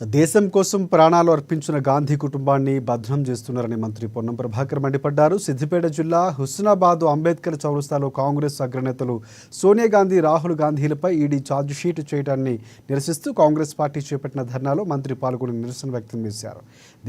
దేశం కోసం ప్రాణాలు అర్పించిన గాంధీ కుటుంబాన్ని భద్రం చేస్తున్నారని మంత్రి పొన్నం ప్రభాకర్ మండిపడ్డారు. సిద్దిపేట జిల్లా హుస్నాబాద్ అంబేద్కర్ చౌరస్తాలో కాంగ్రెస్ అగ్రనేతలు సోనియా గాంధీ, రాహుల్ గాంధీలపై ఈడీ ఛార్జిషీట్ చేయడాన్ని నిరసిస్తూ కాంగ్రెస్ పార్టీ చేపట్టిన ధర్నాలో మంత్రి పాల్గొని నిరసన వ్యక్తం చేశారు.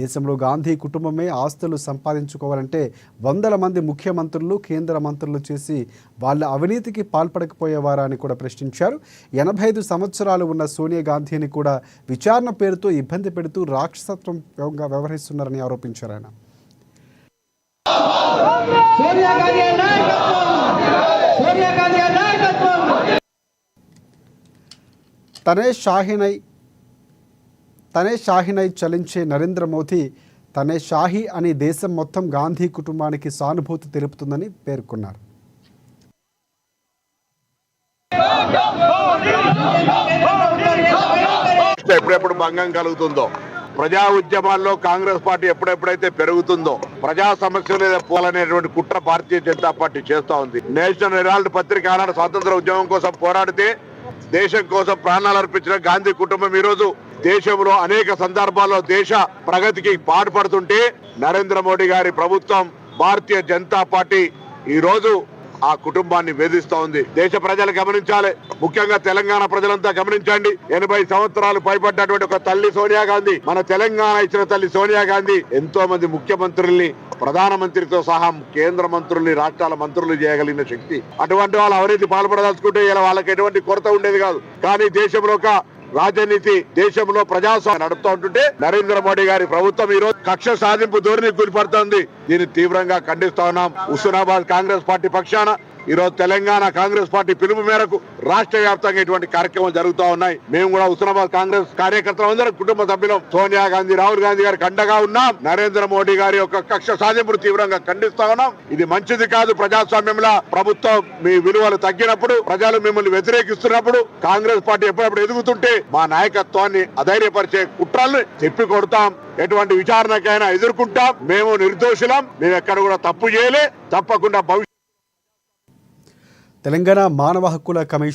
దేశంలో గాంధీ కుటుంబమే ఆస్తులు సంపాదించుకోవాలంటే వందల మంది ముఖ్యమంత్రులు, కేంద్ర మంత్రులు చేసి వాళ్ళ అవినీతికి పాల్పడకపోయేవారా అని కూడా ప్రశ్నించారు. 85 సంవత్సరాలు ఉన్న సోనియా గాంధీని కూడా విచారణ పేరుతో ఇబ్బంది పెడుతూ రాక్షసత్వంగా వ్యవహరిస్తున్నారని ఆరోపించారు. ఆయన తనే షాహినై చలించే నరేంద్ర మోదీ తనే షాహి అని దేశం మొత్తం గాంధీ కుటుంబానికి సానుభూతి తెలుపుతుందని పేర్కొన్నారు. ఎప్పుడెప్పుడు భంగం కలుగుతుందో, ప్రజా ఉద్యమాల్లో కాంగ్రెస్ పార్టీ ఎప్పుడెప్పుడైతే పెరుగుతుందో, ప్రజా సమస్యలు పోలనేటువంటి కుట్ర భారతీయ జనతా పార్టీ చేస్తా ఉంది. నేషనల్ హెరాల్డ్ పత్రిక ఆనాడు స్వాతంత్ర ఉద్యమం కోసం పోరాడితే దేశం కోసం ప్రాణాలు అర్పించిన గాంధీ కుటుంబం ఈ రోజు దేశంలో అనేక సందర్భాల్లో దేశ ప్రగతికి పాటుపడుతుంటే నరేంద్ర మోడీ గారి ప్రభుత్వం, భారతీయ జనతా పార్టీ ఈ రోజు ఆ కుటుంబాన్ని వేధిస్తా ఉంది. దేశ ప్రజలు గమనించాలి, ముఖ్యంగా తెలంగాణ ప్రజలంతా గమనించండి. 80 సంవత్సరాలు పైబడ్డటువంటి ఒక తల్లి సోనియా గాంధీ, మన తెలంగాణ ఇచ్చిన తల్లి సోనియా గాంధీ ఎంతో మంది ముఖ్యమంత్రుల్ని, ప్రధానమంత్రితో సహా కేంద్ర మంత్రుల్ని, రాష్ట్రాల మంత్రులు చేయగలిగిన శక్తి. అటువంటి వాళ్ళు అవినీతి పాల్పడదలుచుకుంటే ఇలా వాళ్ళకి ఎటువంటి కొరత ఉండేది కాదు. కానీ దేశంలో ఒక రాజనీతి, దేశంలో ప్రజాస్వామ్యం నడుపుతూ ఉంటుంటే నరేంద్ర మోడీ గారి ప్రభుత్వం ఈ రోజు కక్ష సాధింపు ధోరణి గురిపడుతోంది. దీన్ని తీవ్రంగా ఖండిస్తా ఉన్నాం. హుస్నాబాద్ కాంగ్రెస్ పార్టీ పక్షాన ఈ రోజు తెలంగాణ కాంగ్రెస్ పార్టీ పిలుపు మేరకు రాష్ట్ర వ్యాప్తంగా ఇటువంటి కార్యక్రమాలు జరుగుతూ ఉన్నాయి. మేము కూడా హుస్నాబాద్ కాంగ్రెస్ కార్యకర్తలందరం, కుటుంబ సభ్యులం సోనియా గాంధీ, రాహుల్ గాంధీ గారికి అండగా ఉన్నాం. నరేంద్ర మోడీ గారి యొక్క కక్ష సాధింపును తీవ్రంగా ఖండిస్తా ఉన్నాం. ఇది మంచిది కాదు. ప్రజాస్వామ్యంలో ప్రభుత్వం మీ విలువలు తగ్గినప్పుడు, ప్రజలు మిమ్మల్ని వ్యతిరేకిస్తున్నప్పుడు, కాంగ్రెస్ పార్టీ ఎప్పుడప్పుడు ఎదుగుతుంటే మా నాయకత్వాన్ని అధైర్యపరిచే కుట్రల్ని చెప్పి కొడతాం. ఎటువంటి విచారణకైనా ఎదుర్కొంటాం. మేము నిర్దోషులం. మేము ఎక్కడ కూడా తప్పు చేయలే. తప్పకుండా తెలంగాణ మానవ హక్కుల కమిషన్